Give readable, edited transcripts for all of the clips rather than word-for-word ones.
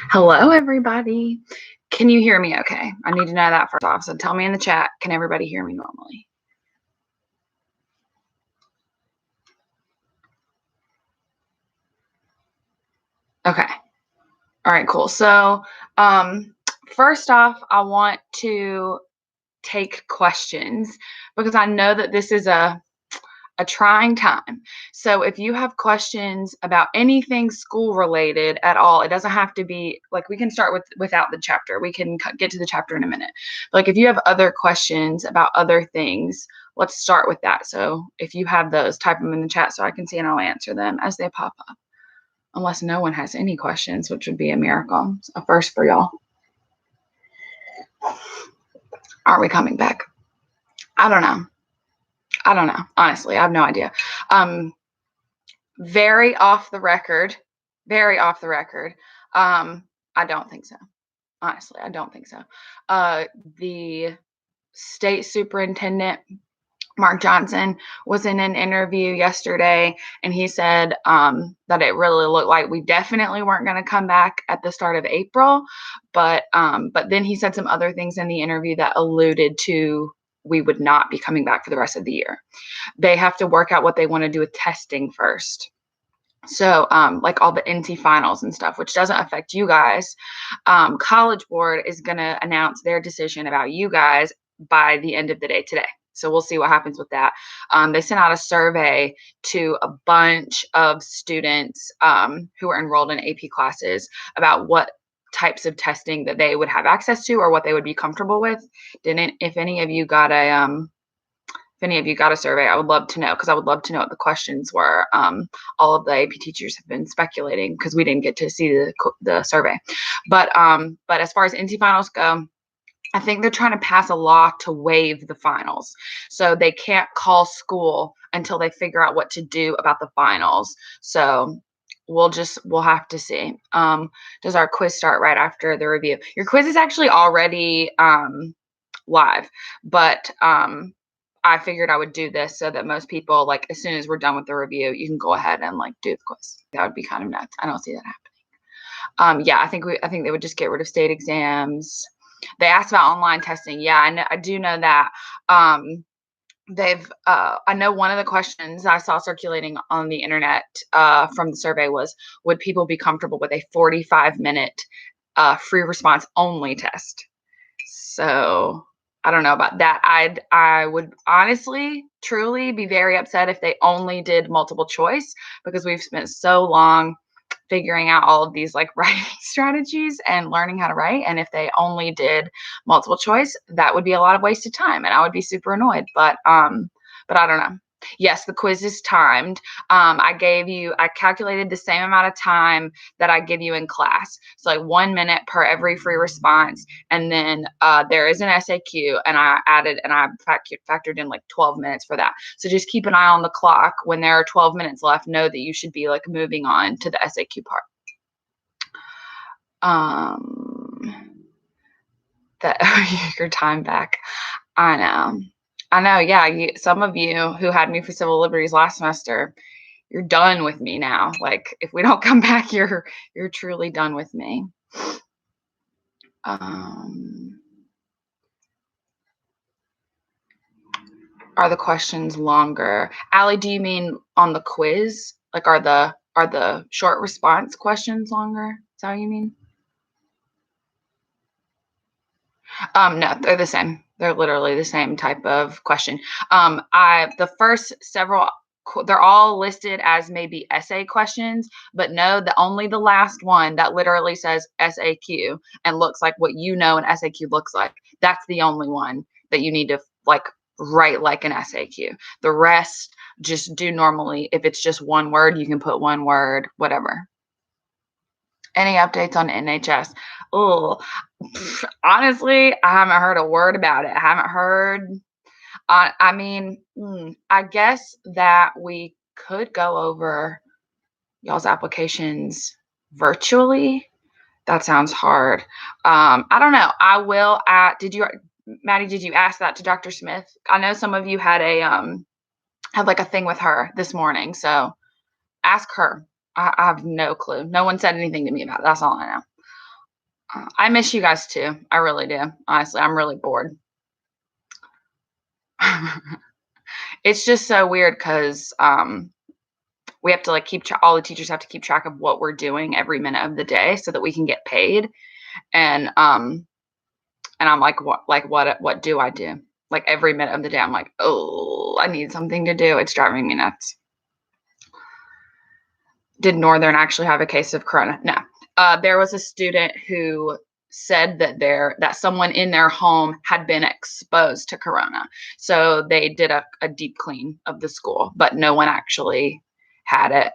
Hello, everybody. Can you hear me okay? I need to know that first off. So tell me in the chat, can everybody hear me normally? Okay. All right, cool. So first off, I want to take questions because I know that this is a trying time. So if you have questions about anything school related at all, it doesn't have to be like, we can start without the chapter. We can get to the chapter in a minute. But like if you have other questions about other things, let's start with that. So if you have those, type them in the chat so I can see and I'll answer them as they pop up. Unless no one has any questions, which would be a miracle. It's a first for y'all. Are we coming back? I don't know. Honestly, I have no idea. Very off the record. I don't think so. Honestly, I don't think so. The state superintendent, Mark Johnson, was in an interview yesterday, and he said that it really looked like we definitely weren't going to come back at the start of April. But then he said some other things in the interview that alluded to we would not be coming back for the rest of the year. They have to work out what they want to do with testing first. So like all the NT finals and stuff, which doesn't affect you guys. College Board is going to announce their decision about you guys by the end of the day today. So we'll see what happens with that. They sent out a survey to a bunch of students who are enrolled in AP classes about what types of testing that they would have access to or what they would be comfortable with. If any of you got a survey, I would love to know, because I would love to know what the questions were. All of the AP teachers have been speculating because we didn't get to see the survey. But as far as NT finals go, I think they're trying to pass a law to waive the finals. So they can't call school until they figure out what to do about the finals. So we'll have to see. Does our quiz start right after the review? Your quiz is actually already live, but I figured I would do this so that most people, like, as soon as we're done with the review, you can go ahead and like do the quiz. That would be kind of nuts. I don't see that happening. Yeah, I think they would just get rid of state exams. They asked about online testing. Yeah, I do know that. I know one of the questions I saw circulating on the internet from the survey was, would people be comfortable with a 45-minute free response only test? So I don't know about that. I would honestly, truly be very upset if they only did multiple choice, because we've spent so long figuring out all of these like writing strategies and learning how to write. And if they only did multiple choice, that would be a lot of wasted time and I would be super annoyed. But I don't know. Yes, the quiz is timed. I calculated the same amount of time that I give you in class. So like 1 minute per every free response. And then there is an SAQ, and I factored in like 12 minutes for that. So just keep an eye on the clock. When there are 12 minutes left, know that you should be like moving on to the SAQ part. Your time back. I know. Yeah, some of you who had me for civil liberties last semester, you're done with me now. Like, if we don't come back, you're truly done with me. Are the questions longer? Allie, do you mean on the quiz? Like, are the short response questions longer? Is that what you mean? No, they're the same. They're literally the same type of question. The first several, they're all listed as maybe essay questions, but no, only the last one that literally says SAQ and looks like what you know an SAQ looks like. That's the only one that you need to like write like an SAQ. The rest just do normally. If it's just one word, you can put one word, whatever. Any updates on NHS? Oh, honestly, I haven't heard a word about it. I haven't heard. I mean, I guess that we could go over y'all's applications virtually. That sounds hard. I don't know. I will. Maddie? Did you ask that to Dr. Smith? I know some of you had like a thing with her this morning. So Ask her. I have no clue. No one said anything to me about it. That's all I know. I miss you guys too. I really do. Honestly, I'm really bored. It's just so weird because we have to like all the teachers have to keep track of what we're doing every minute of the day so that we can get paid. And I'm like, what do I do? Like every minute of the day, I'm like, oh, I need something to do. It's driving me nuts. Did Northern actually have a case of corona? No. There was a student who said that someone in their home had been exposed to corona. So they did a deep clean of the school, but no one actually had it.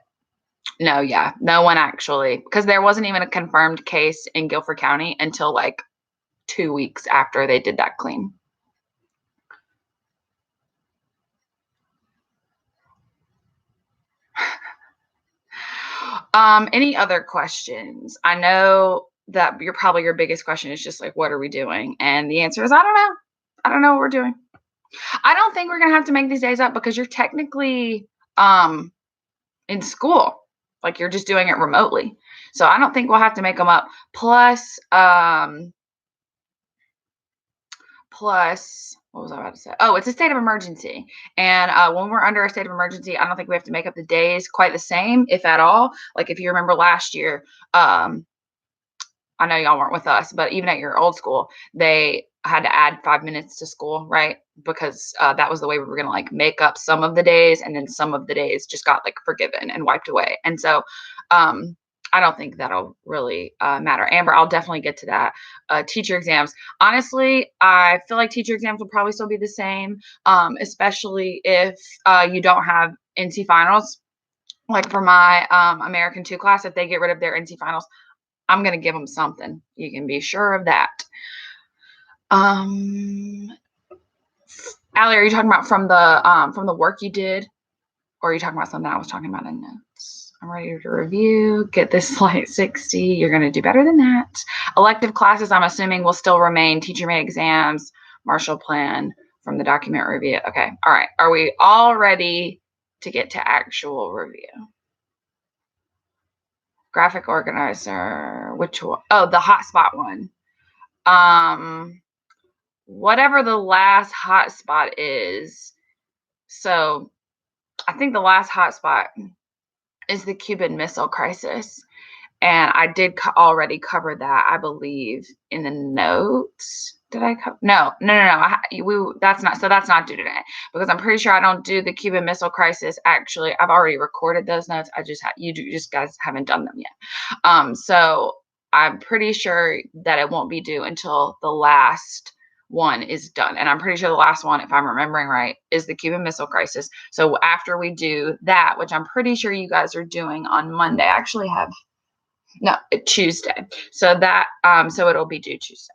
No, yeah, no one actually, because there wasn't even a confirmed case in Guilford County until like 2 weeks after they did that clean. Any other questions? I know that your biggest question is just like, what are we doing? And the answer is, I don't know. I don't know what we're doing. I don't think we're going to have to make these days up because you're technically in school. Like you're just doing it remotely. So I don't think we'll have to make them up. Plus, what was I about to say? Oh, it's a state of emergency. And when we're under a state of emergency, I don't think we have to make up the days quite the same, if at all. Like if you remember last year, I know y'all weren't with us, but even at your old school, they had to add 5 minutes to school, right? Because that was the way we were going to like make up some of the days, and then some of the days just got like forgiven and wiped away. And so I don't think that'll really matter. Amber, I'll definitely get to that. Teacher exams. Honestly, I feel like teacher exams will probably still be the same, especially if you don't have NC finals. Like for my American 2 class, if they get rid of their NC finals, I'm going to give them something. You can be sure of that. Allie, are you talking about from the work you did? Or are you talking about something I was talking about in notes? I'm ready to review. Get this like 60. You're going to do better than that. Elective classes, I'm assuming, will still remain. Teacher-made exams, Marshall Plan from the document review. Okay. All right. Are we all ready to get to actual review? Graphic organizer. Which one? Oh, the hotspot one. Whatever the last hotspot is. So I think the last hotspot is the Cuban Missile Crisis. And I did already cover that, I believe, in the notes. Did I cover? No. That's not due today because I'm pretty sure I don't do the Cuban Missile Crisis. Actually, I've already recorded those notes. I just you guys haven't done them yet. So I'm pretty sure that it won't be due until the last one is done. And I'm pretty sure the last one, if I'm remembering right, is the Cuban Missile Crisis. So after we do that, which I'm pretty sure you guys are doing on Monday, I actually have Tuesday. So that so it'll be due Tuesday.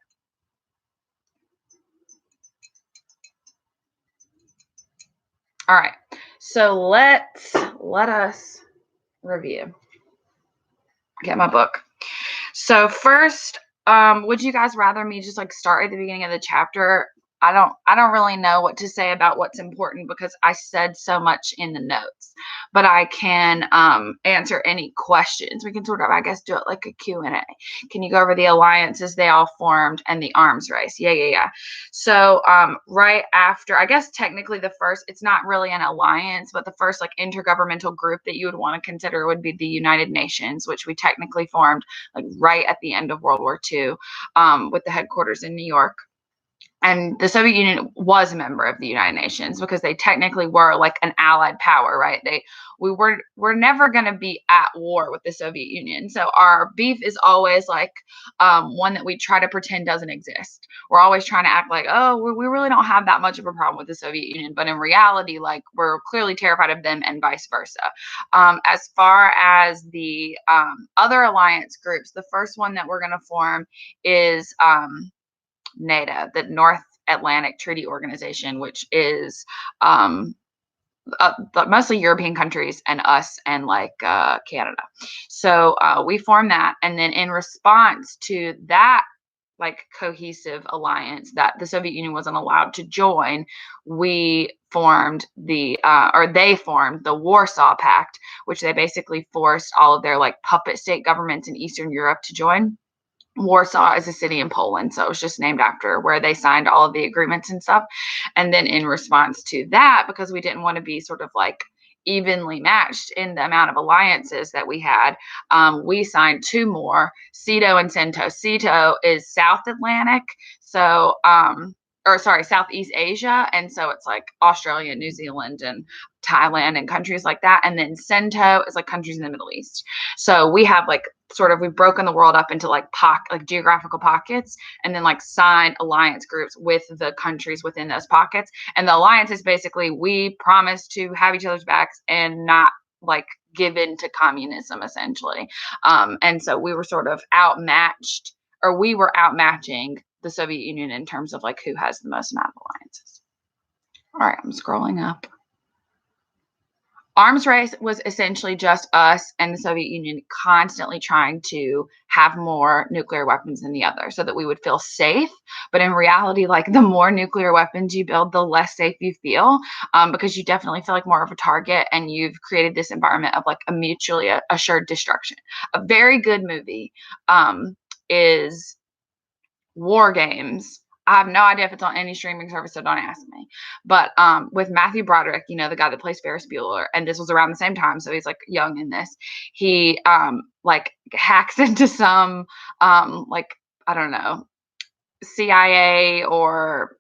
All right. So let us review. Get my book. So first, would you guys rather me just like start at the beginning of the chapter? I don't really know what to say about what's important because I said so much in the notes, but I can answer any questions. We can sort of, I guess, do it like a Q&A. Can you go over the alliances they all formed and the arms race? Yeah. So right after, I guess technically the first, it's not really an alliance, but the first like intergovernmental group that you would want to consider would be the United Nations, which we technically formed like right at the end of World War II with the headquarters in New York. And the Soviet Union was a member of the United Nations because they technically were like an allied power, right? We're never going to be at war with the Soviet Union. So our beef is always like one that we try to pretend doesn't exist. We're always trying to act like, oh, we really don't have that much of a problem with the Soviet Union. But in reality, like we're clearly terrified of them and vice versa. As far as the other alliance groups, the first one that we're going to form is NATO, the North Atlantic Treaty Organization, which is mostly European countries and us and like Canada. So we formed that. And then in response to that like cohesive alliance that the Soviet Union wasn't allowed to join, we formed they formed the Warsaw Pact, which they basically forced all of their like puppet state governments in Eastern Europe to join. Warsaw is a city in Poland, so it was just named after where they signed all of the agreements and stuff. And then in response to that, because we didn't want to be sort of like evenly matched in the amount of alliances that we had, we signed two more, CETO and CENTO. CETO is South Atlantic, so or sorry, Southeast Asia, and so it's like Australia, New Zealand, and Thailand, and countries like that. And then CENTO is like countries in the Middle East. So we have like we've broken the world up into like geographical pockets, and then like signed alliance groups with the countries within those pockets. And the alliance is basically we promise to have each other's backs and not like give in to communism, essentially. And so we were sort of outmatched, or we were outmatching the Soviet Union in terms of like who has the most amount of alliances. All right, I'm scrolling up. Arms race was essentially just us and the Soviet Union constantly trying to have more nuclear weapons than the other so that we would feel safe. But in reality, like the more nuclear weapons you build, the less safe you feel, because you definitely feel like more of a target, and you've created this environment of like a mutually assured destruction. A very good movie is Wargames. I have no idea if it's on any streaming service, so don't ask me. But with Matthew Broderick, you know, the guy that plays Ferris Bueller, and this was around the same time, so he's like young in this. He like hacks into some like, I don't know, CIA or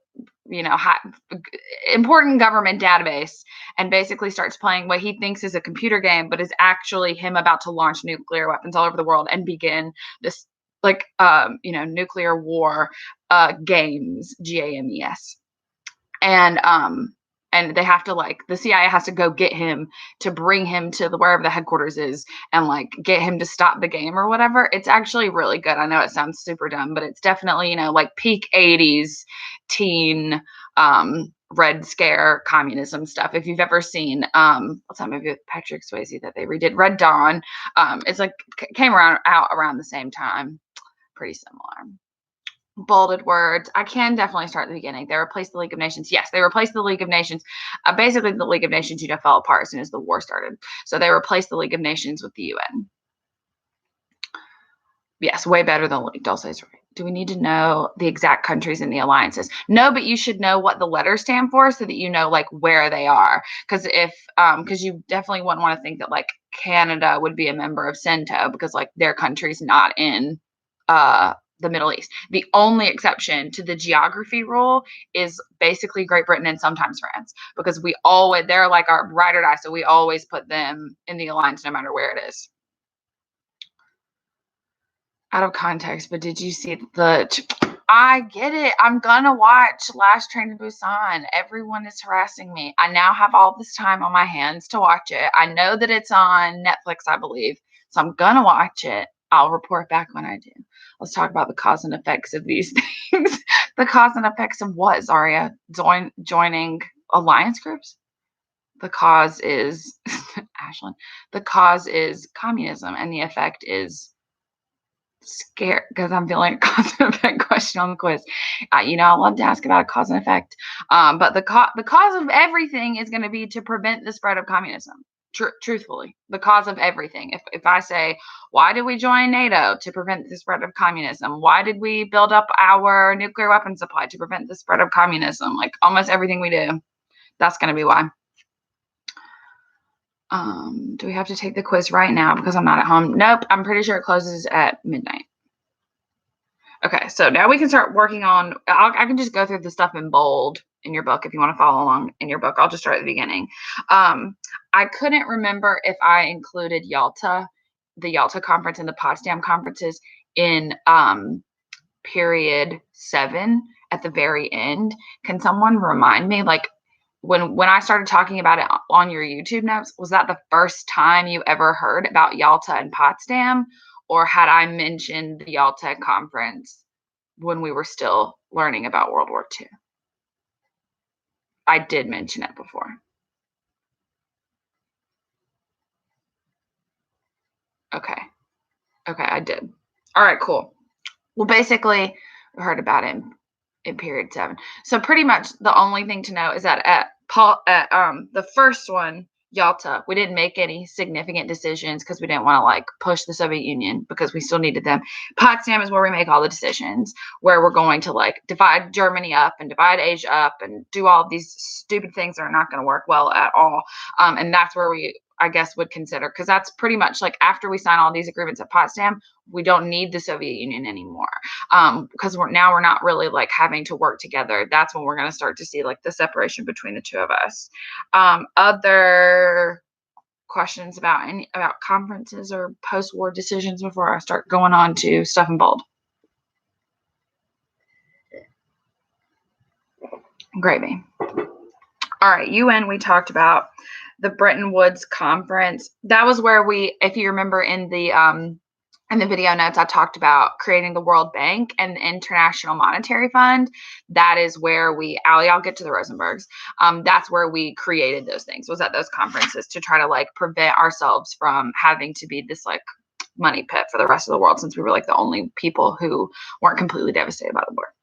important government database, and basically starts playing what he thinks is a computer game, but is actually him about to launch nuclear weapons all over the world and begin this like nuclear war games, GAMES. And they have to, like, the CIA has to go get him to bring him to wherever the headquarters is, and like get him to stop the game or whatever. It's actually really good. I know it sounds super dumb, but it's definitely, like peak 80s teen Red Scare communism stuff. If you've ever seen what's that movie with Patrick Swayze that they redid, Red Dawn, it's like came out around the same time. Pretty similar. Bolded words. I can definitely start at the beginning. They replaced the League of Nations. Yes, they replaced the League of Nations. Basically, the League of Nations, fell apart as soon as the war started. So they replaced the League of Nations with the UN. Yes, way better than the League. Dulce's right. Do we need to know the exact countries in the alliances? No, but you should know what the letters stand for so that you know like where they are. Because you definitely wouldn't want to think that like Canada would be a member of CENTO, because like their country's not in the Middle East. The only exception to the geography rule is basically Great Britain and sometimes France, because they're like our ride or die, so we always put them in the alliance no matter where it is. Out of context, but did you see I get it. I'm gonna watch Last Train to Busan. Everyone is harassing me. I now have all this time on my hands to watch it. I know that it's on Netflix, I believe, so I'm gonna watch it. I'll report back when I do. Let's talk about the cause and effects of these things. The cause and effects of what, Zaria? Joining alliance groups? The cause is Ashlyn. The cause is communism, and the effect is scared, because I'm feeling a cause and effect question on the quiz. I love to ask about a cause and effect, but the cause of everything is going to be to prevent the spread of communism. Truthfully, the cause of everything. If I say, why did we join NATO? To prevent the spread of communism. Why did we build up our nuclear weapon supply? To prevent the spread of communism. Like almost everything we do, that's going to be why. Do we have to take the quiz right now because I'm not at home? Nope. I'm pretty sure it closes at midnight. Okay, so now we can start working on, I can just go through the stuff in bold in your book if you want to follow along in your book. I'll just start at the beginning. I couldn't remember if I included the Yalta conference and the Potsdam conferences in period 7 at the very end. Can someone remind me, like, when I started talking about it on your YouTube notes, was that the first time you ever heard about Yalta and Potsdam? Or had I mentioned the Yalta conference when we were still learning about World War II? I did mention it before. Okay, I did. All right, cool. Well, basically, We heard about it in period 7. So pretty much the only thing to know is that at the first one, Yalta, we didn't make any significant decisions because we didn't want to like push the Soviet Union because we still needed them. Potsdam is where we make all the decisions, where we're going to like divide Germany up and divide Asia up and do all of these stupid things that are not going to work well at all. And that's where we, I guess, would consider, because that's pretty much like after we sign all these agreements at Potsdam, we don't need the Soviet Union anymore, because we're not really like having to work together. That's when we're going to start to see like the separation between the two of us. Other questions about conferences or post-war decisions before I start going on to stuff in bold? Gravy. All right, UN, we talked about the Bretton Woods Conference. That was where we, if you remember in the video notes, I talked about creating the World Bank and the International Monetary Fund. That is where I'll get to the Rosenbergs. That's where we created those things, was at those conferences, to try to like prevent ourselves from having to be this like money pit for the rest of the world, since we were like the only people who weren't completely devastated by the war.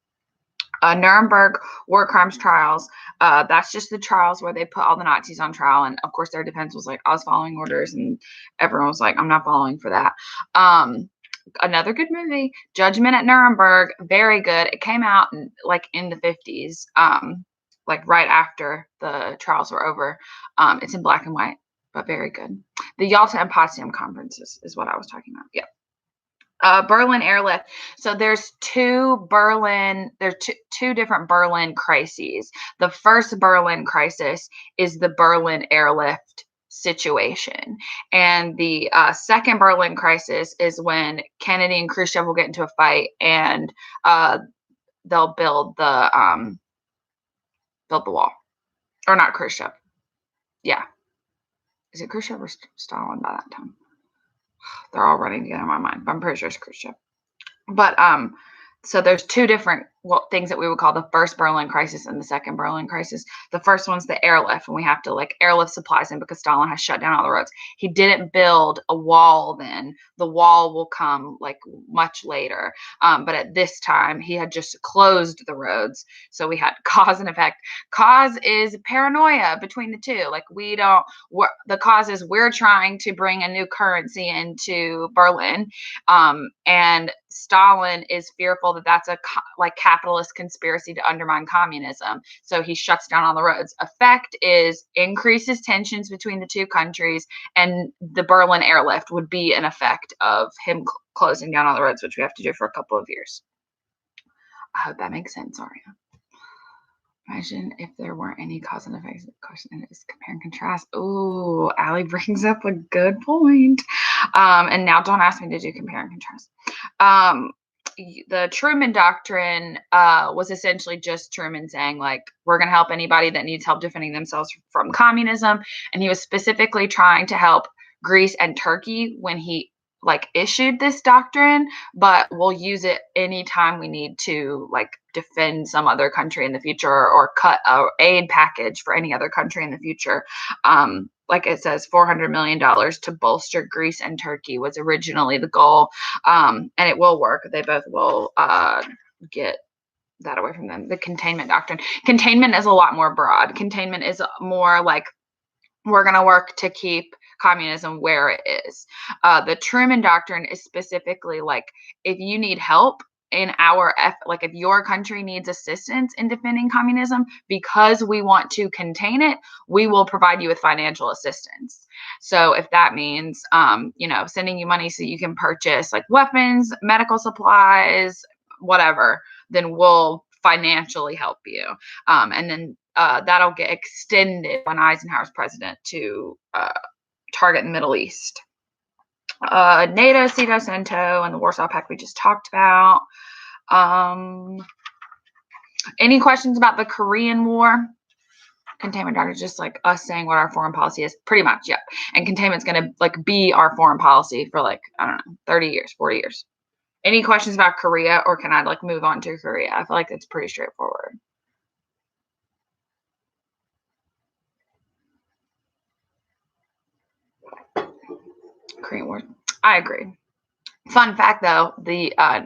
Nuremberg war crimes trials. That's just the trials where they put all the Nazis on trial. And of course, their defense was like, I was following orders. And everyone was like, I'm not following for that. Another good movie, Judgment at Nuremberg. Very good. It came out in the 50s, like right after the trials were over. It's in black and white, but very good. The Yalta and Potsdam conferences is what I was talking about. Yeah. Berlin Airlift. So there's two different Berlin crises. The first Berlin crisis is the Berlin Airlift situation. And the second Berlin crisis is when Kennedy and Khrushchev will get into a fight, and they'll build the wall. Or not Khrushchev. Yeah. Is it Khrushchev or Stalin by that time? They're all running together in my mind, but I'm pretty sure it's Khrushchev. But so there's two different things that we would call the first Berlin crisis and the second Berlin crisis. The first one's the airlift, and we have to like airlift supplies in because Stalin has shut down all the roads. He didn't build a wall then. The wall will come like much later. But at this time, he had just closed the roads. So we had cause and effect. Cause is paranoia between the two. Like the cause is we're trying to bring a new currency into Berlin. And Stalin is fearful that that's a capitalist conspiracy to undermine communism. So he shuts down all the roads. Effect is increases tensions between the two countries, and the Berlin Airlift would be an effect of him closing down all the roads, which we have to do for a couple of years. I hope that makes sense, Aria. Imagine if there weren't any cause and effects. The question is compare and contrast. Oh, Allie brings up a good point. And now don't ask me to do compare and contrast. The Truman Doctrine was essentially just Truman saying, like, we're going to help anybody that needs help defending themselves from communism. And he was specifically trying to help Greece and Turkey when he issued this doctrine, but we'll use it anytime we need to defend some other country in the future or cut a aid package for any other country in the future. Like it says, $400 million to bolster Greece and Turkey was originally the goal. And it will work. They both will get that away from them. The containment doctrine. Containment is a lot more broad. Containment is more like, we're going to work to keep communism where it is. The Truman Doctrine is specifically like, if you need help in if your country needs assistance in defending communism, because we want to contain it, we will provide you with financial assistance. So if that means, sending you money so you can purchase weapons, medical supplies, whatever, then we'll financially help you. And then that'll get extended when Eisenhower's president to target the Middle East. NATO, CETO, CENTO, and the Warsaw Pact we just talked about. Any questions about the Korean War? Containment doctrine is just like us saying what our foreign policy is. Pretty much, yeah. And containment's going to be our foreign policy for 30 years, 40 years. Any questions about Korea, or can I move on to Korea? I feel like it's pretty straightforward. Korean War. I agree. Fun fact, though,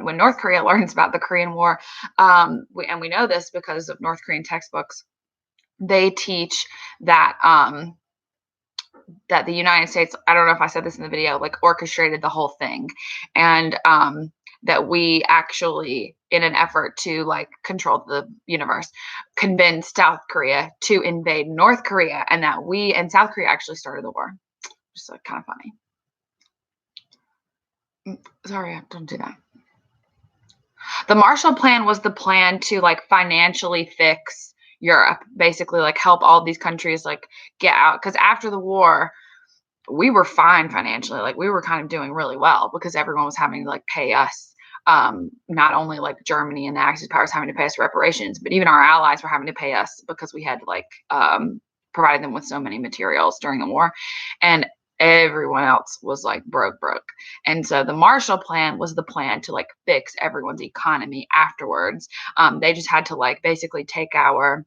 when North Korea learns about the Korean War, and we know this because of North Korean textbooks, they teach that that the United States, I don't know if I said this in the video, like orchestrated the whole thing, and that we actually, in an effort to like control the universe, convinced South Korea to invade North Korea, and that we and South Korea actually started the war. Just like kind of funny. Sorry, don't do that. The Marshall Plan was the plan to like financially fix Europe, basically like help all these countries like get out. Because after the war, we were fine financially. Like we were kind of doing really well because everyone was having to like pay us. Not only like Germany and the Axis powers having to pay us reparations, but even our allies were having to pay us because we had like provided them with so many materials during the war. And everyone else was like broke. And so the Marshall Plan was the plan to like fix everyone's economy afterwards. They just had to like basically take our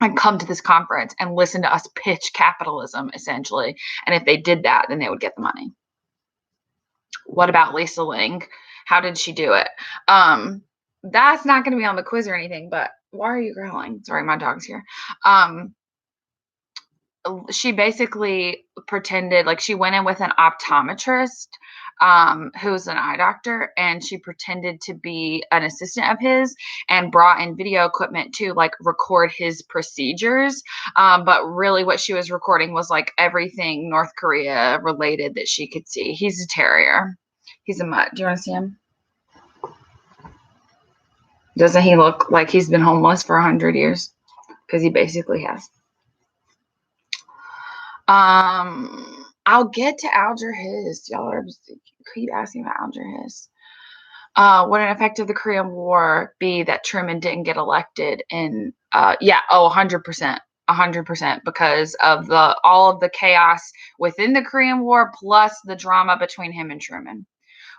and come to this conference and listen to us pitch capitalism, essentially. And if they did that, then they would get the money. What about Lisa Ling? How did she do it? That's not going to be on the quiz or anything, but why are you growling? Sorry, my dog's here. She basically pretended like she went in with an optometrist who's an eye doctor, and she pretended to be an assistant of his and brought in video equipment to like record his procedures. But really what she was recording was like everything North Korea related that she could see. He's a terrier. He's a mutt. Do you want to see him? Doesn't he look like he's been homeless for 100 years? Because he basically has. I'll get to Alger Hiss. Y'all are keep asking about Alger Hiss. Would an effect of the Korean War be that Truman didn't get elected in 100%. 100% because of all of the chaos within the Korean War plus the drama between him and Truman.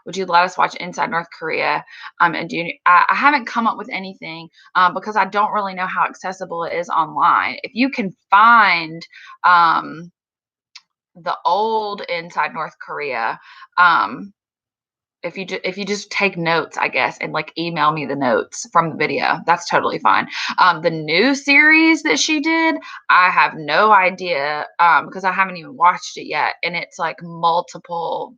Would you let us watch Inside North Korea? And I haven't come up with anything because I don't really know how accessible it is online. If you can find the old Inside North Korea, if you just take notes, I guess, and like email me the notes from the video, that's totally fine. The new series that she did, I have no idea because I haven't even watched it yet, and it's like multiple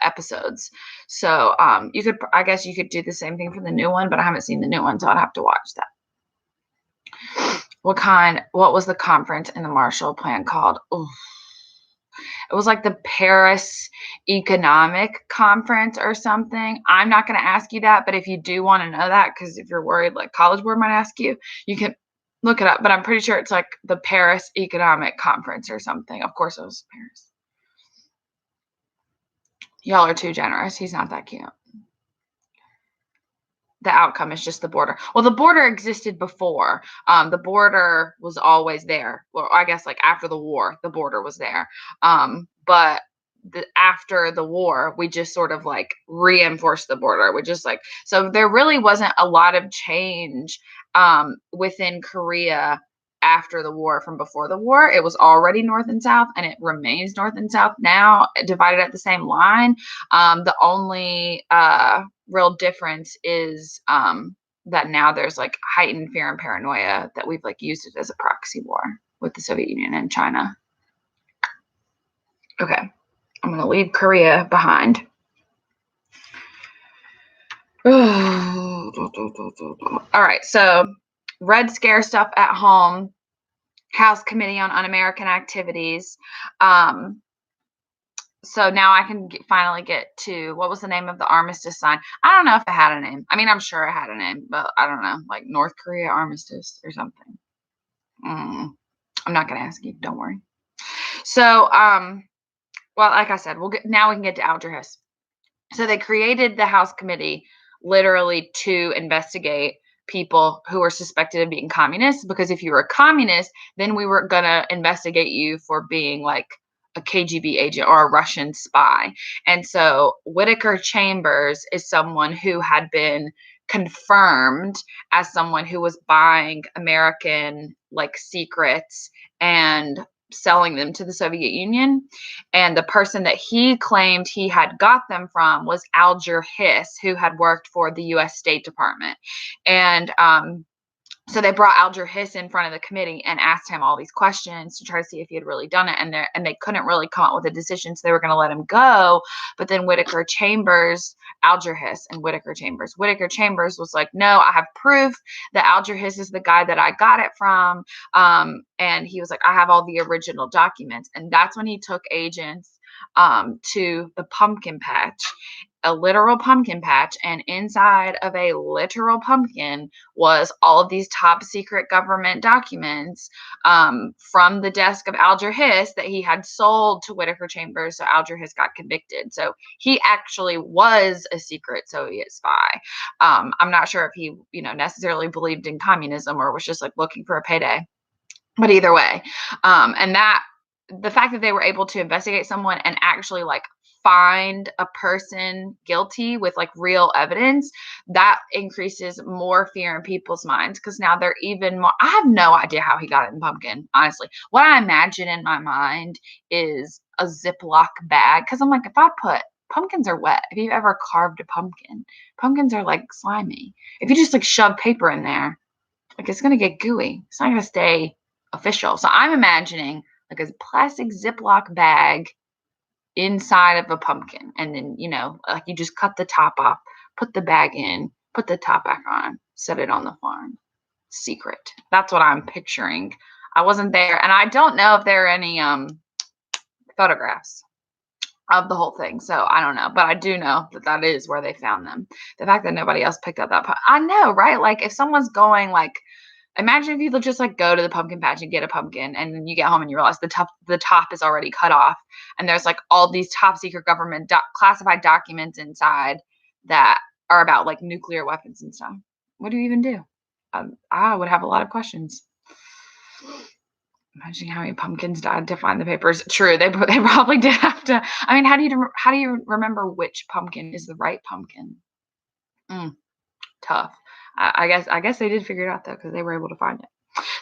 episodes. So I guess you could do the same thing for the new one, but I haven't seen the new one, so I'd have to watch that. What was the conference in the Marshall Plan called? Ooh. It was like the Paris Economic Conference or something. I'm not going to ask you that, but if you do want to know that, because if you're worried like College Board might ask you, you can look it up. But I'm pretty sure it's like the Paris Economic Conference or something. Of course it was Paris. Y'all are too generous. He's not that cute. The outcome is just the border. Well, the border existed before. The border was always there. Well, I guess like after the war, the border was there. But after the war, we just sort of like reinforced the border. We just like, so there really wasn't a lot of change within Korea after the war from before the war. It was already North and South, and it remains North and South now, divided at the same line. The only real difference is that now there's like heightened fear and paranoia that we've like used it as a proxy war with the Soviet Union and China. Okay, I'm going to leave Korea behind. All right, so Red Scare stuff at home, House Committee on Un-American Activities. So now I can finally get to, what was the name of the armistice sign? I don't know if it had a name. I mean, I'm sure it had a name, but I don't know, like North Korea Armistice or something. I'm not going to ask you. Don't worry. So, well, like I said, now we can get to Alger Hiss. So they created the House Committee literally to investigate people who were suspected of being communists, because if you were a communist, then we were going to investigate you for being like a KGB agent or a Russian spy. And so Whittaker Chambers is someone who had been confirmed as someone who was buying American like secrets and selling them to the Soviet Union. And the person that he claimed he had got them from was Alger Hiss, who had worked for the U.S. State Department. And so they brought Alger Hiss in front of the committee and asked him all these questions to try to see if he had really done it. And they couldn't really come up with a decision, so they were going to let him go. But then Whittaker Chambers, Alger Hiss and Whittaker Chambers. Whittaker Chambers was like, no, I have proof that Alger Hiss is the guy that I got it from. And he was like, I have all the original documents. And that's when he took agents to the pumpkin patch, a literal pumpkin patch, and inside of a literal pumpkin was all of these top secret government documents from the desk of Alger Hiss that he had sold to Whittaker Chambers. So Alger Hiss got convicted. So he actually was a secret Soviet spy. I'm not sure if he, necessarily believed in communism or was just like looking for a payday. But either way, and that the fact that they were able to investigate someone and actually like find a person guilty with like real evidence, that increases more fear in people's minds, because now they're even more. I have no idea how he got it in pumpkin, honestly. What I imagine in my mind is a Ziploc bag, because I'm like, if I put pumpkins are wet. If you've ever carved a pumpkin, pumpkins are like slimy. If you just like shove paper in there, like it's gonna get gooey. It's not gonna stay official. So I'm imagining like a plastic Ziploc bag inside of a pumpkin, and then like you just cut the top off, put the bag in, put the top back on, set it on the farm. Secret. That's what I'm picturing. I wasn't there, and I don't know if there are any photographs of the whole thing, so I don't know, but I do know that is where they found them. The fact that nobody else picked up that I know, right? Like if someone's going like, imagine if you just like go to the pumpkin patch and get a pumpkin, and then you get home and you realize the top is already cut off, and there's like all these top secret government classified documents inside that are about like nuclear weapons and stuff. What do you even do? I would have a lot of questions. Imagine how many pumpkins died to find the papers. True, they probably did have to. I mean, how do you remember which pumpkin is the right pumpkin? Tough. I guess they did figure it out though, because they were able to find it.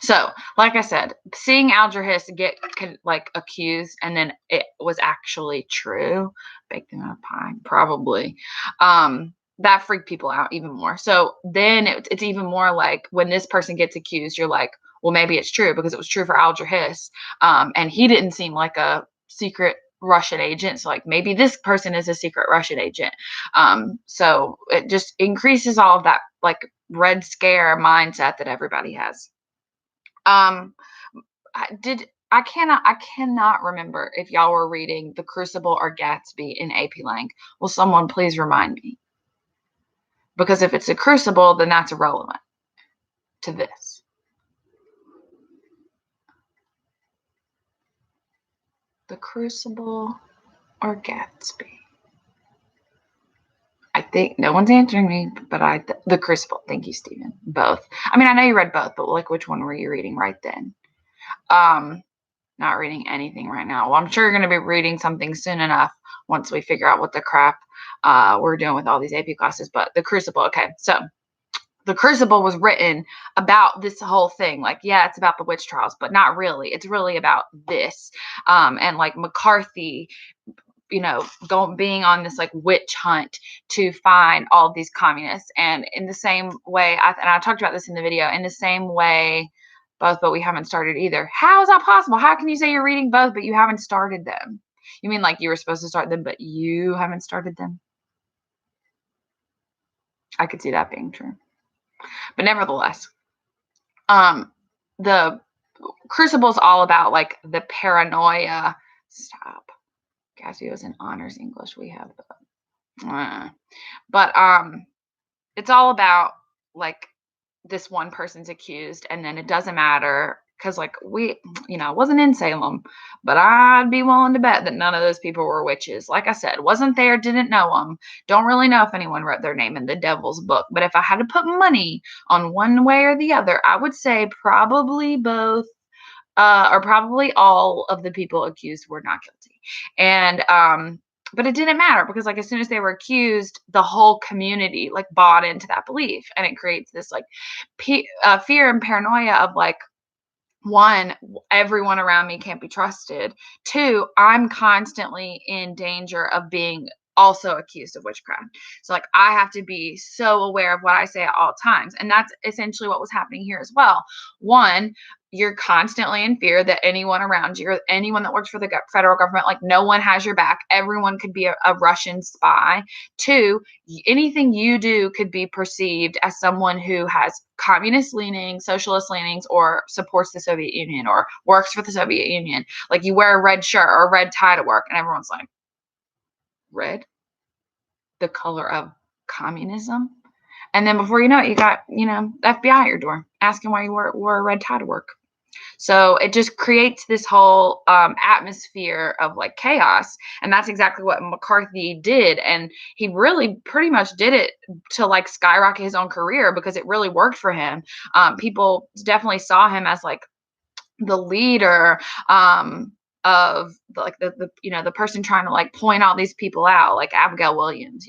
So, like I said, seeing Alger Hiss get like accused, and then it was actually true, baked them out of pie, probably. That freaked people out even more. So then it's even more like when this person gets accused, you're like, well, maybe it's true because it was true for Alger Hiss, and he didn't seem like a secret Russian agent. So like maybe this person is a secret Russian agent. So it just increases all of that like Red Scare mindset that everybody has. I cannot remember if y'all were reading The Crucible or Gatsby in AP Lang. Will someone please remind me? Because if it's a Crucible, then that's irrelevant to this. The Crucible or Gatsby? I think no one's answering me, but The Crucible. Thank you, Stephen. Both. I mean, I know you read both, but like, which one were you reading right then? Not reading anything right now. Well, I'm sure you're going to be reading something soon enough once we figure out what the crap we're doing with all these AP classes. But The Crucible. Okay, so The Crucible was written about this whole thing. Like, yeah, it's about the witch trials, but not really. It's really about this. And like McCarthy, being on this like witch hunt to find all of these communists. And in the same way, I talked about this in the video, in the same way, both, but we haven't started either. How is that possible? How can you say you're reading both, but you haven't started them? You mean like you were supposed to start them, but you haven't started them? I could see that being true. But nevertheless, the Crucible is all about like the paranoia. Stop. Gatsby was in honors English. We have the, but it's all about like this one person's accused, and then it doesn't matter because like I wasn't in Salem, but I'd be willing to bet that none of those people were witches. Like I said, wasn't there, didn't know them, don't really know if anyone wrote their name in the devil's book. But if I had to put money on one way or the other, I would say probably both, or probably all of the people accused were not guilty. And but it didn't matter because like as soon as they were accused, the whole community like bought into that belief, and it creates this like fear and paranoia of like one, everyone around me can't be trusted. Two, I'm constantly in danger of being also accused of witchcraft. So like I have to be so aware of what I say at all times. And that's essentially what was happening here as well. One, you're constantly in fear that anyone around you or anyone that works for the federal government, like no one has your back. Everyone could be a Russian spy. Two, anything you do could be perceived as someone who has communist leanings, socialist leanings, or supports the Soviet Union or works for the Soviet Union. Like you wear a red shirt or a red tie to work, and everyone's like, red? The color of communism? And then before you know it, you got, FBI at your door asking why you wore a red tie to work. So it just creates this whole atmosphere of like chaos. And that's exactly what McCarthy did. And he really pretty much did it to like skyrocket his own career because it really worked for him. People definitely saw him as like the leader of the person trying to like point all these people out, like Abigail Williams,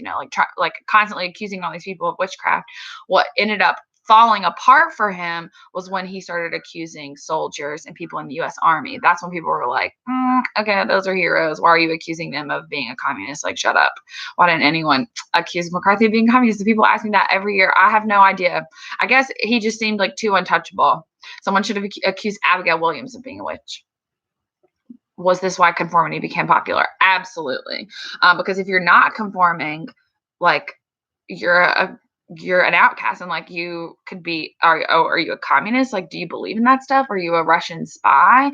like constantly accusing all these people of witchcraft. What ended up falling apart for him was when he started accusing soldiers and people in the U.S. Army. That's when people were like, okay, those are heroes. Why are you accusing them of being a communist? Like, shut up. Why didn't anyone accuse McCarthy of being communist? The people ask me that every year. I have no idea. I guess he just seemed like too untouchable. Someone should have accused Abigail Williams of being a witch. Was this why conformity became popular? Absolutely. Because if you're not conforming, like you're an outcast, and like you could be, are you a communist? Like, do you believe in that stuff? Are you a Russian spy?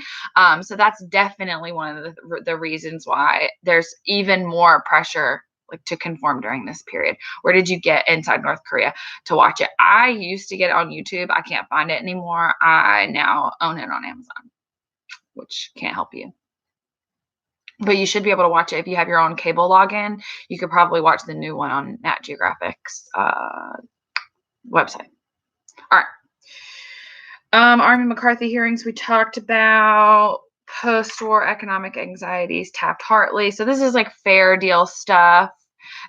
So that's definitely one of the reasons why there's even more pressure like to conform during this period. Where did you get Inside North Korea to watch it? I used to get it on YouTube. I can't find it anymore. I now own it on Amazon, which can't help you. But you should be able to watch it if you have your own cable login. You could probably watch the new one on Nat Geographic's website. All right. Army McCarthy hearings we talked about. Post-war economic anxieties, Taft-Hartley. So this is like fair deal stuff.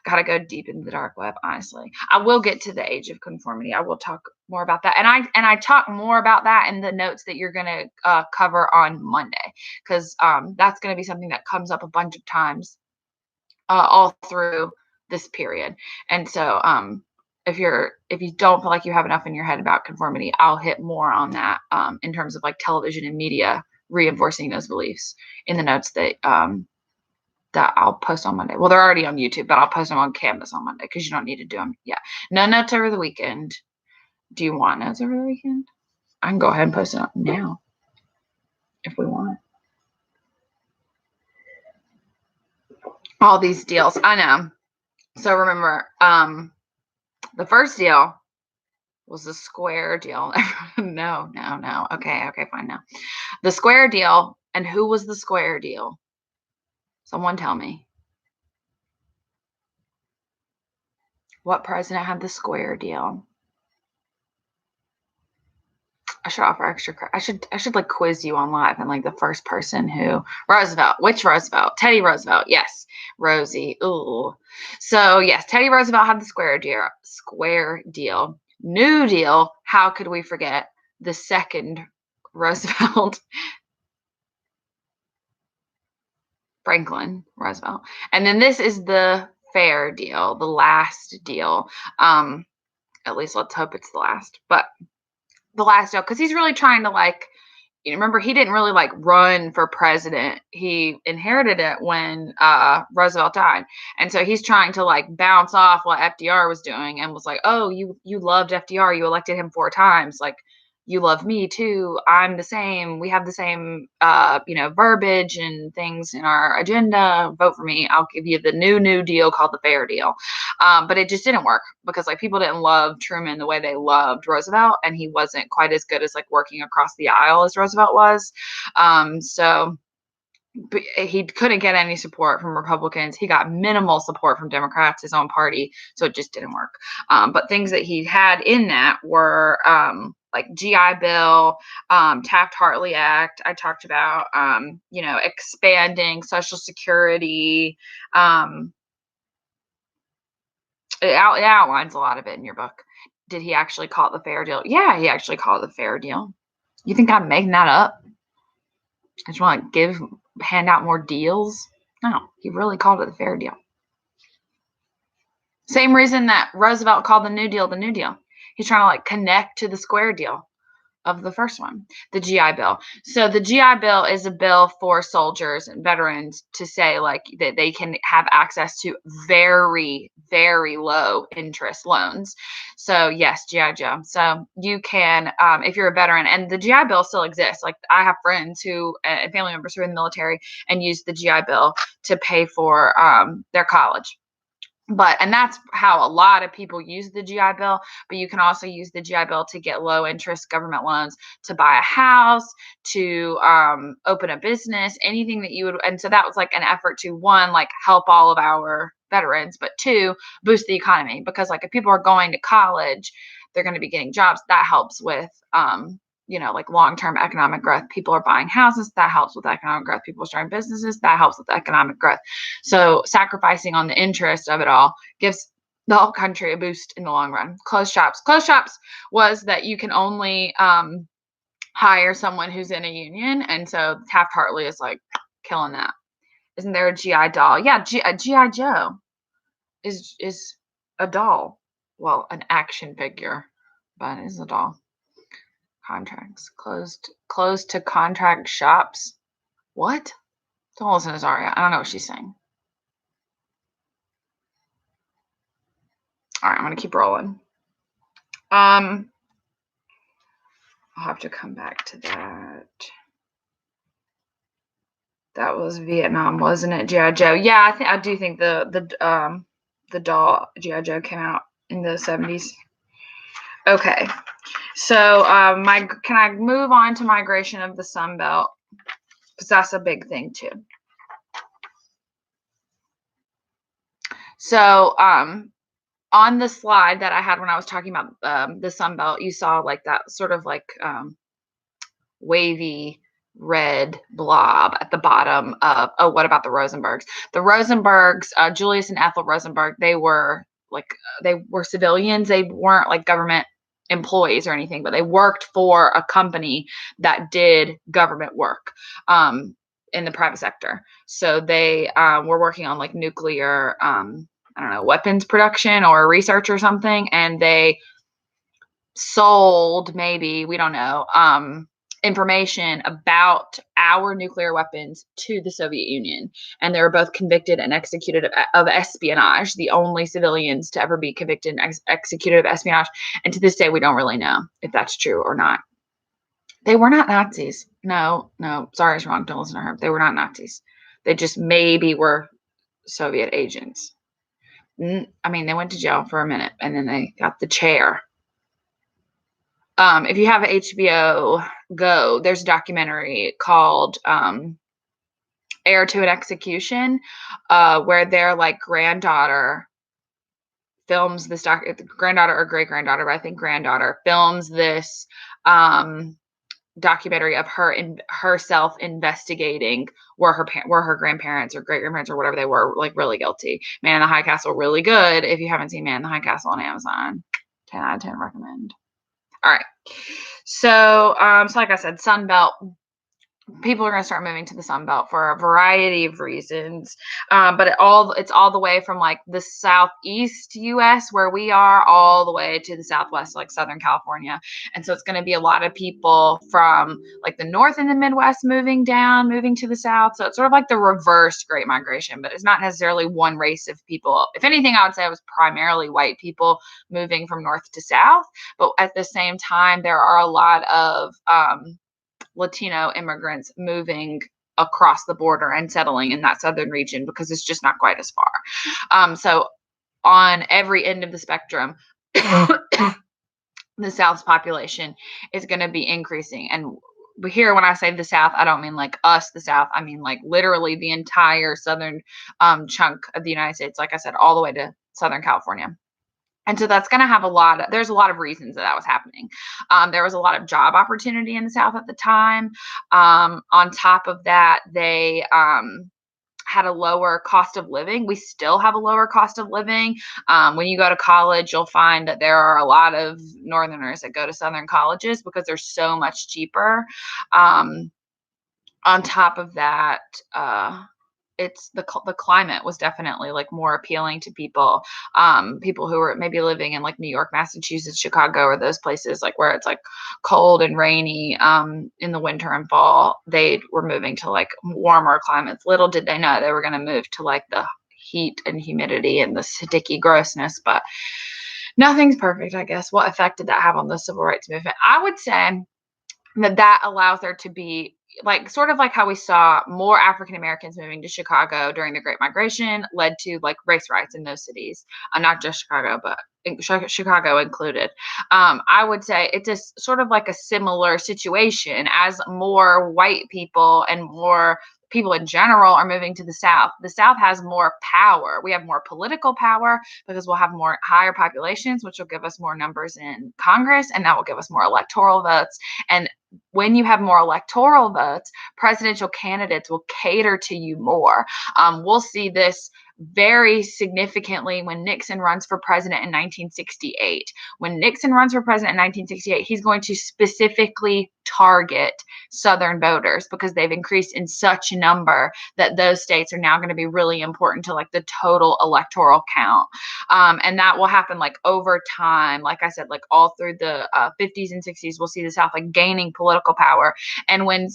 Gotta go deep into the dark web, honestly. I will get to the age of conformity. I will talk more about that. And I talk more about that in the notes that you're gonna cover on Monday, because that's gonna be something that comes up a bunch of times all through this period. And so if you don't feel like you have enough in your head about conformity, I'll hit more on that in terms of like television and media reinforcing those beliefs in the notes that I'll post on Monday. Well, they're already on YouTube, but I'll post them on Canvas on Monday because you don't need to do them. Yeah. No notes over the weekend. Do you want notes over the weekend? I can go ahead and post it now if we want. All these deals. I know. So remember, the first deal was the square deal. No. Okay, fine now. The square deal. And who was the square deal? Someone tell me. What president had the square deal? I should offer extra credit. I should like quiz you on live and like the first person who Roosevelt. Which Roosevelt? Teddy Roosevelt. Yes. Rosie. Ooh. So yes, Teddy Roosevelt had the square deal. Square deal. New Deal. How could we forget the second Roosevelt? Franklin Roosevelt. And then this is the fair deal, the last deal. At least let's hope it's the last. But the last deal, because he's really trying to like, remember, he didn't really like run for president. He inherited it when Roosevelt died. And so he's trying to like bounce off what FDR was doing and was like, oh, you loved FDR. You elected him 4 times. Like, you love me too. I'm the same. We have the same, verbiage and things in our agenda. Vote for me. I'll give you the new deal called the fair deal. But it just didn't work because like people didn't love Truman the way they loved Roosevelt, and he wasn't quite as good as like working across the aisle as Roosevelt was. So he couldn't get any support from Republicans. He got minimal support from Democrats, his own party. So it just didn't work. But things that he had in that were like GI Bill, Taft-Hartley Act. I talked about, expanding Social Security. It outlines a lot of it in your book. Did he actually call it the fair deal? Yeah, he actually called it the fair deal. You think I'm making that up? I just want to hand out more deals? No, he really called it a fair deal. Same reason that Roosevelt called the New Deal the New Deal. He's trying to like connect to the square deal of the first one, the GI Bill. So the GI Bill is a bill for soldiers and veterans to say like that they can have access to very, very low interest loans. So yes, GI Joe. So you can, if you're a veteran, and the GI Bill still exists. Like I have friends who and family members who are in the military and use the GI Bill to pay for their college. And that's how a lot of people use the GI Bill, but you can also use the GI Bill to get low interest government loans to buy a house, to open a business, anything that you would. And so that was like an effort to, one, like help all of our veterans, but two, boost the economy, because like if people are going to college, they're going to be getting jobs. That helps with like long-term economic growth. People are buying houses. That helps with economic growth. People are starting businesses. That helps with economic growth. So sacrificing on the interest of it all gives the whole country a boost in the long run. Closed shops. Closed shops was that you can only hire someone who's in a union. And so Taft-Hartley is like killing that. Isn't there a GI doll? Yeah, a GI Joe is a doll. Well, an action figure, but it is a doll. Contracts closed to contract shops. What? Don't listen to Zaria. I don't know what she's saying. All right, I'm gonna keep rolling. I'll have to come back to that. That was Vietnam, wasn't it? GI Joe. Yeah, I do think the doll GI Joe came out in the 70s. Okay. So can I move on to migration of the Sun Belt? Because that's a big thing too. So on the slide that I had when I was talking about the Sun Belt, you saw like that sort of like wavy red blob at the bottom of, what about the Rosenbergs? The Rosenbergs, Julius and Ethel Rosenberg, they were civilians. They weren't like government employees or anything, but they worked for a company that did government work in the private sector. So they were working on like nuclear, weapons production or research or something. And they sold, maybe, we don't know, information about our nuclear weapons to the Soviet Union. And they were both convicted and executed of espionage, the only civilians to ever be convicted and executed of espionage. And to this day, we don't really know if that's true or not. They were not Nazis. No, sorry, it's wrong. Don't listen to her. They were not Nazis. They just maybe were Soviet agents. I mean, they went to jail for a minute and then they got the chair. If you have HBO Go, there's a documentary called Heir to an Execution, where their like granddaughter films this granddaughter or great granddaughter, but I think granddaughter films this documentary of herself investigating were her grandparents or great grandparents or whatever they were like really guilty. Man in the High Castle, really good. If you haven't seen Man in the High Castle on Amazon, 10 out of 10 recommend. All right. So like I said, Sun Belt. People are going to start moving to the Sun Belt for a variety of reasons. But it's all the way from like the southeast US where we are all the way to the southwest, like Southern California. And so it's going to be a lot of people from like the north and the Midwest moving to the south. So it's sort of like the reverse Great Migration, but it's not necessarily one race of people. If anything, I would say it was primarily white people moving from north to south. But at the same time, there are a lot of Latino immigrants moving across the border and settling in that southern region because it's just not quite as far. So on every end of the spectrum, the South's population is going to be increasing. And here, when I say the South, I don't mean like us, the South. I mean like literally the entire southern chunk of the United States, like I said, all the way to Southern California. And so that's going to have there's a lot of reasons that was happening. There was a lot of job opportunity in the South at the time. On top of that, they had a lower cost of living. We still have a lower cost of living. When you go to college, you'll find that there are a lot of Northerners that go to Southern colleges because they're so much cheaper. On top of that, it's the climate was definitely like more appealing to people. People who were maybe living in like New York, Massachusetts, Chicago, or those places like where it's like cold and rainy in the winter and fall. They were moving to like warmer climates. Little did they know they were going to move to like the heat and humidity and the sticky grossness. But nothing's perfect, I guess. What effect did that have on the civil rights movement? I would say that allows there to be like sort of like how we saw more African Americans moving to Chicago during the Great Migration led to like race riots in those cities, not just Chicago, but Chicago included. I would say it's a sort of like a similar situation as more white people and more people in general are moving to the South. The South has more power. We have more political power because we'll have more higher populations, which will give us more numbers in Congress, and that will give us more electoral votes. And when you have more electoral votes, presidential candidates will cater to you more. We'll see this very significantly when Nixon runs for president in 1968. When Nixon runs for president in 1968, he's going to specifically target Southern voters because they've increased in such a number that those states are now going to be really important to like the total electoral count. And that will happen like over time. Like I said, like all through the 50s and 60s, we'll see the South like gaining political power. And when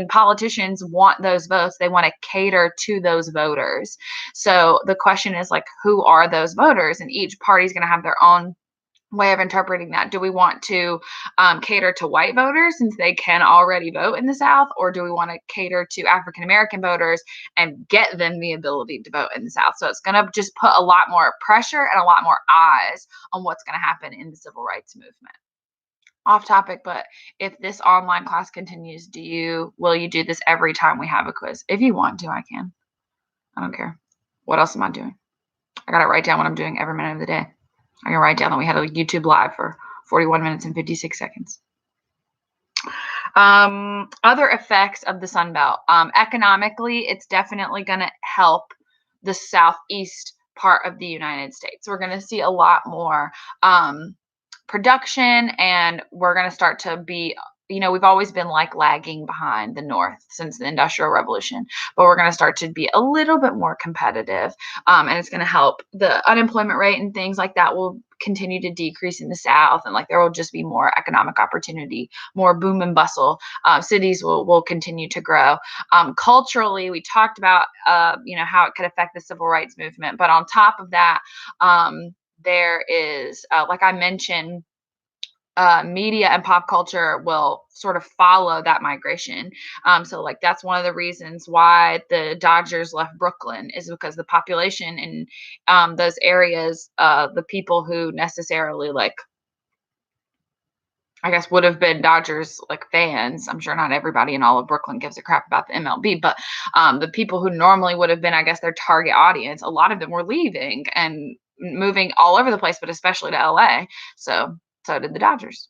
politicians want those votes, they want to cater to those voters. So the question is like, who are those voters? And each party is going to have their own way of interpreting that. Do we want to cater to white voters since they can already vote in the South, or do we want to cater to African American voters and get them the ability to vote in the South? So it's going to just put a lot more pressure and a lot more eyes on what's going to happen in the civil rights movement. Off topic, but if this online class continues, will you do this every time we have a quiz? If you want to, I can. I don't care. What else am I doing? I got to write down what I'm doing every minute of the day. I can write down that we had a YouTube live for 41 minutes and 56 seconds. Other effects of the Sun Belt. Economically, it's definitely going to help the southeast part of the United States. We're going to see a lot more production, and we're going to start to be, we've always been like lagging behind the North since the Industrial Revolution, but we're going to start to be a little bit more competitive. And it's going to help the unemployment rate and things like that will continue to decrease in the South. And like there will just be more economic opportunity, more boom and bustle. Cities will continue to grow. Culturally, we talked about, how it could affect the civil rights movement. But on top of that, there is, like I mentioned, media and pop culture will sort of follow that migration. So like that's one of the reasons why the Dodgers left Brooklyn is because the population in those areas, the people who necessarily like, I guess would have been Dodgers like fans. I'm sure not everybody in all of Brooklyn gives a crap about the MLB, but the people who normally would have been, I guess, their target audience, a lot of them were leaving and moving all over the place, but especially to LA. So did the Dodgers.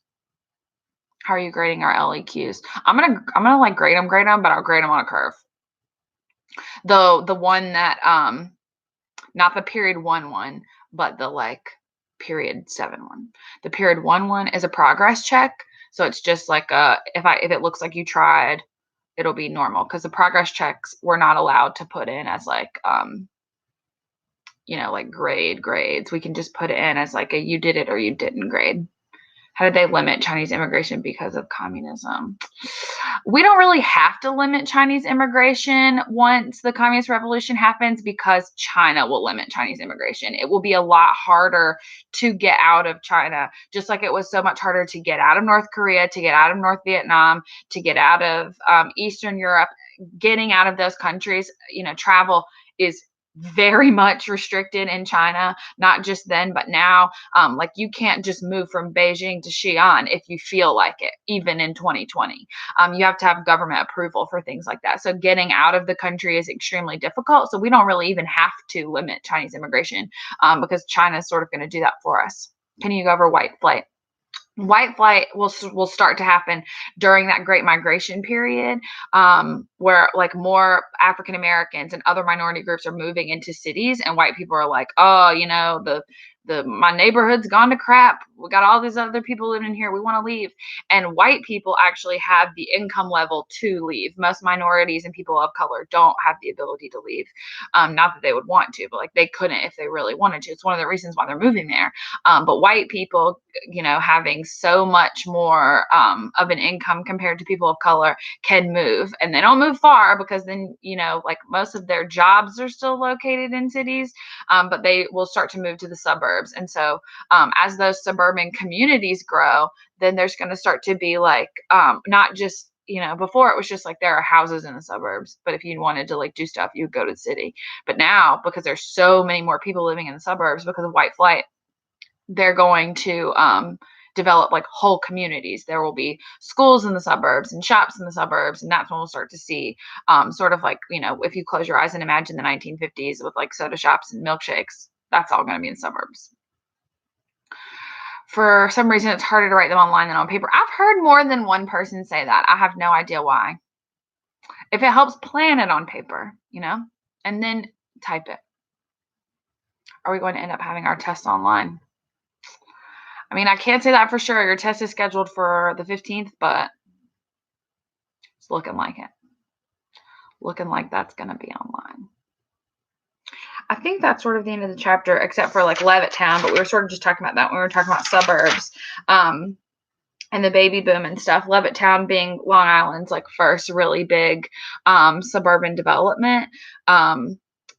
How are you grading our LEQs? I'm gonna like grade them, but I'll grade them on a curve. The one that not the period 1-1, but the like period 7-1. The period 1-1 is a progress check, so it's just like if it looks like you tried, it'll be normal because the progress checks we're not allowed to put in as like like grades. We can just put it in as like a you did it or you didn't grade. How did they limit Chinese immigration because of communism? We don't really have to limit Chinese immigration once the Communist Revolution happens because China will limit Chinese immigration. It will be a lot harder to get out of China, just like it was so much harder to get out of North Korea, to get out of North Vietnam, to get out of Eastern Europe. Getting out of those countries, travel is very much restricted in China, not just then, but now. Like you can't just move from Beijing to Xi'an if you feel like it, even in 2020. You have to have government approval for things like that. So getting out of the country is extremely difficult. So we don't really even have to limit Chinese immigration because China is sort of going to do that for us. Can you go over white flight? white flight will start to happen during that Great Migration period, where like more African Americans and other minority groups are moving into cities, and white people are like, oh, you know, my neighborhood's gone to crap. We got all these other people living in here. We want to leave. And white people actually have the income level to leave. Most minorities and people of color don't have the ability to leave. Not that they would want to, but like they couldn't if they really wanted to. It's one of the reasons why they're moving there. But white people, you know, having so much more of an income compared to people of color can move. And they don't move far because then, you know, like most of their jobs are still located in cities, but they will start to move to the suburbs. And so as those suburban communities grow, then there's going to start to be like not just, you know, before it was just like there are houses in the suburbs, but if you wanted to like do stuff, you would go to the city. But now, because there's so many more people living in the suburbs because of white flight, they're going to develop like whole communities. There will be schools in the suburbs and shops in the suburbs. And that's when we'll start to see sort of like, you know, if you close your eyes and imagine the 1950s with like soda shops and milkshakes, that's all going to be in suburbs. For some reason, it's harder to write them online than on paper. I've heard more than one person say that. I have no idea why. If it helps, plan it on paper, you know, and then type it. Are we going to end up having our test online? I mean, I can't say that for sure. Your test is scheduled for the 15th, but it's looking like it. Looking like that's going to be online. I think that's sort of the end of the chapter, except for like Levittown, but we were sort of just talking about that when we were talking about suburbs and the baby boom and stuff. Levittown being Long Island's like first really big suburban development.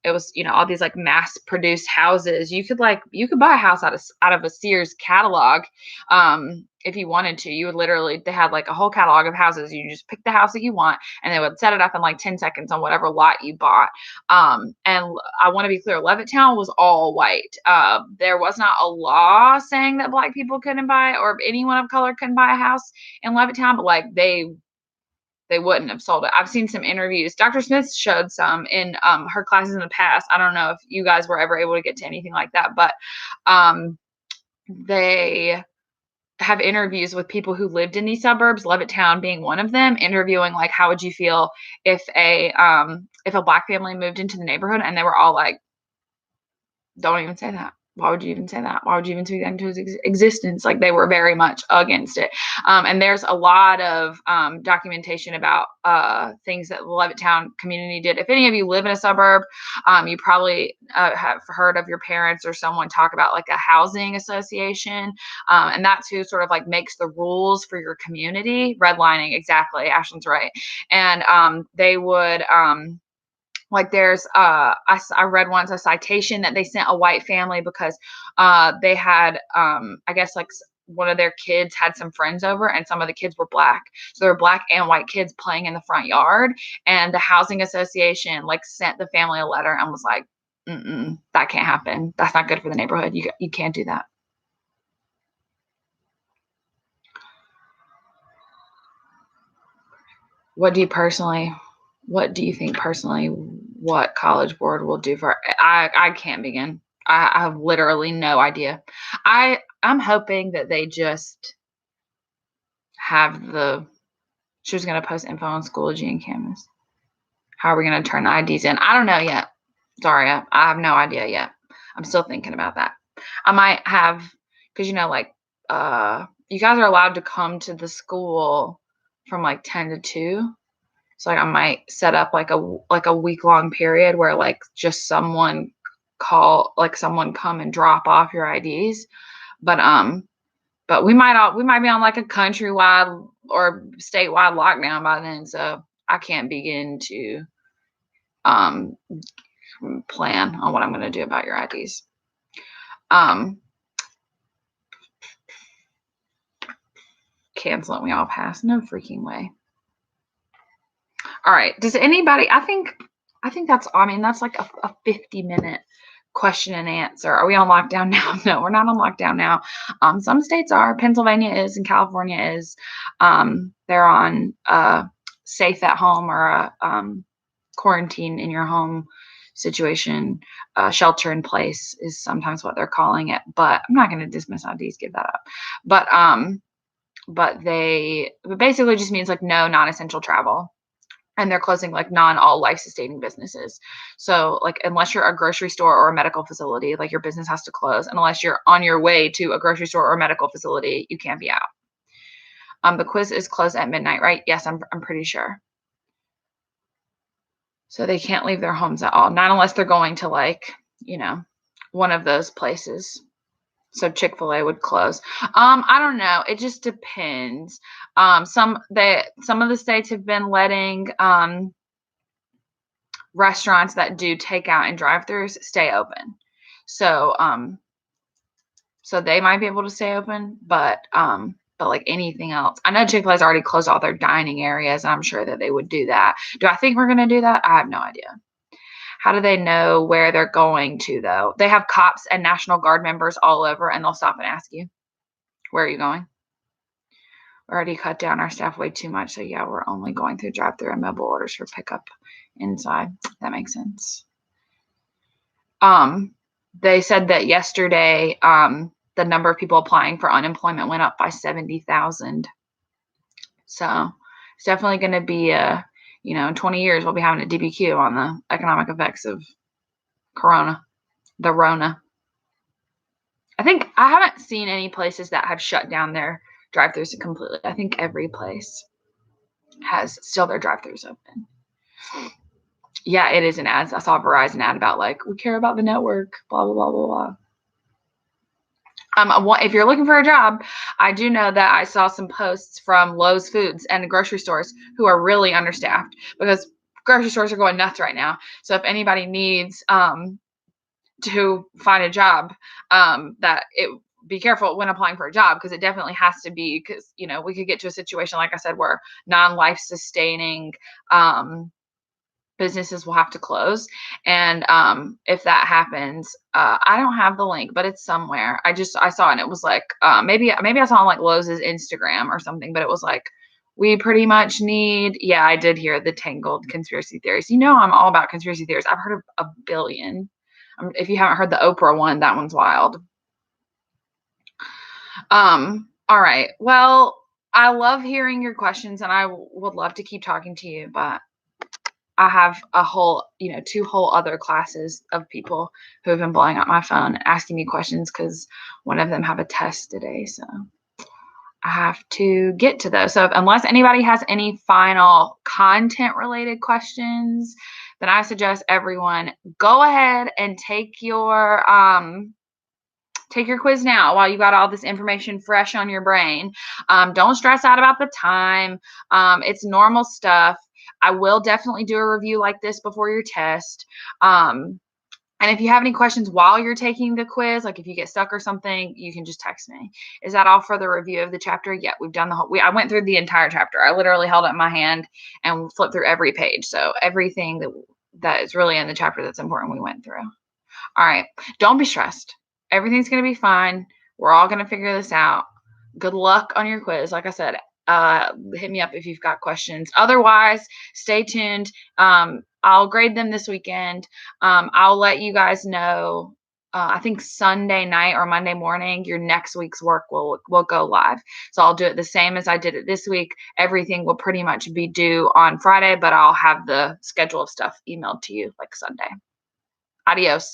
It was, you know, all these like mass produced houses. You could buy a house out of a Sears catalog. If you wanted to, you would literally, they had like a whole catalog of houses. You just pick the house that you want and they would set it up in like 10 seconds on whatever lot you bought. And I want to be clear, Levittown was all white. There was not a law saying that black people couldn't buy or anyone of color couldn't buy a house in Levittown, but like they wouldn't have sold it. I've seen some interviews. Dr. Smith showed some in her classes in the past. I don't know if you guys were ever able to get to anything like that, but they have interviews with people who lived in these suburbs, Levittown being one of them, interviewing like, how would you feel if a black family moved into the neighborhood? And they were all like, don't even say that. Why would you even say that? Why would you even speak that into existence? Like they were very much against it. And there's a lot of documentation about things that the Levittown community did. If any of you live in a suburb, you probably have heard of your parents or someone talk about like a housing association. And that's who sort of like makes the rules for your community. Redlining, exactly. Ashlyn's right. And they would... like there's I read once a citation that they sent a white family because they had I guess like one of their kids had some friends over and some of the kids were black. So there were black and white kids playing in the front yard, and the housing association like sent the family a letter and was like, that can't happen. That's not good for the neighborhood. You can't do that. What do you think personally what College Board will do for I can't begin. I have literally no idea. I'm hoping that they just have she was going to post info on Schoology and Canvas. How are we going to turn the IDs in? I don't know yet. Sorry, I have no idea yet. I'm still thinking about that. I might have, because you know, like you guys are allowed to come to the school from like 10 to 2. So like I might set up like a week-long period where like just someone come and drop off your IDs. But we might be on like a countrywide or statewide lockdown by then. So I can't begin to plan on what I'm going to do about your IDs. Cancel it. We all pass. No freaking way. All right. Does anybody, I think that's like a 50-minute question and answer. Are we on lockdown now? No, we're not on lockdown now. Some states are. Pennsylvania is and California is. They're on safe at home or quarantine in your home situation. Shelter in place is sometimes what they're calling it. But I'm not going to dismiss IDs, give that up. But but it basically just means like no non-essential travel. And they're closing like all life-sustaining businesses. So like unless you're a grocery store or a medical facility, like your business has to close. And unless you're on your way to a grocery store or a medical facility, you can't be out. The quiz is closed at midnight, right? Yes, I'm pretty sure. So they can't leave their homes at all, not unless they're going to like, one of those places. So ChickfilA would close. I don't know. It just depends. Some of the states have been letting restaurants that do takeout and drive-thrus stay open. So so they might be able to stay open, but like anything else, I know Chick-fil-A's already closed all their dining areas, and I'm sure that they would do that. Do I think we're going to do that? I have no idea. How do they know where they're going to, though? They have cops and National Guard members all over, and they'll stop and ask you, where are you going? We already cut down our staff way too much. So, yeah, we're only going through drive-thru and mobile orders for pickup inside. That makes sense. They said that yesterday, the number of people applying for unemployment went up by 70,000. So, it's definitely going to be in 20 years, we'll be having a DBQ on the economic effects of the Rona. I think I haven't seen any places that have shut down their drive-thrus completely. I think every place has still their drive-thrus open. Yeah, it is an ad. I saw a Verizon ad about like, we care about the network, blah, blah, blah, blah, blah. If you're looking for a job, I do know that I saw some posts from Lowe's Foods and the grocery stores who are really understaffed because grocery stores are going nuts right now. So if anybody needs to find a job, be careful when applying for a job, because it definitely has to be, because we could get to a situation, like I said, where non-life sustaining businesses will have to close. And if that happens, I don't have the link, but it's somewhere. I saw it, and it was like maybe I saw on like Lowe's Instagram or something, but it was like, we pretty much need, yeah, I did hear the tangled conspiracy theories. I'm all about conspiracy theories. I've heard of a billion. If you haven't heard the Oprah one, that one's wild. All right. Well, I love hearing your questions, and I would love to keep talking to you, but I have a whole, 2 whole other classes of people who have been blowing up my phone, asking me questions, because one of them have a test today. So I have to get to those. So unless anybody has any final content related questions, then I suggest everyone go ahead and take your quiz now while you got all this information fresh on your brain. Don't stress out about the time. It's normal stuff. I will definitely do a review like this before your test. And if you have any questions while you're taking the quiz, like if you get stuck or something, you can just text me. Is that all for the review of the chapter? Yeah, we've done I went through the entire chapter. I literally held it in my hand and flipped through every page. So everything that is really in the chapter that's important, we went through. All right. Don't be stressed. Everything's going to be fine. We're all going to figure this out. Good luck on your quiz. Like I said, hit me up if you've got questions. Otherwise, stay tuned. I'll grade them this weekend. I'll let you guys know. I think Sunday night or Monday morning, your next week's work will go live. So I'll do it the same as I did it this week. Everything will pretty much be due on Friday, but I'll have the schedule of stuff emailed to you like Sunday. Adios.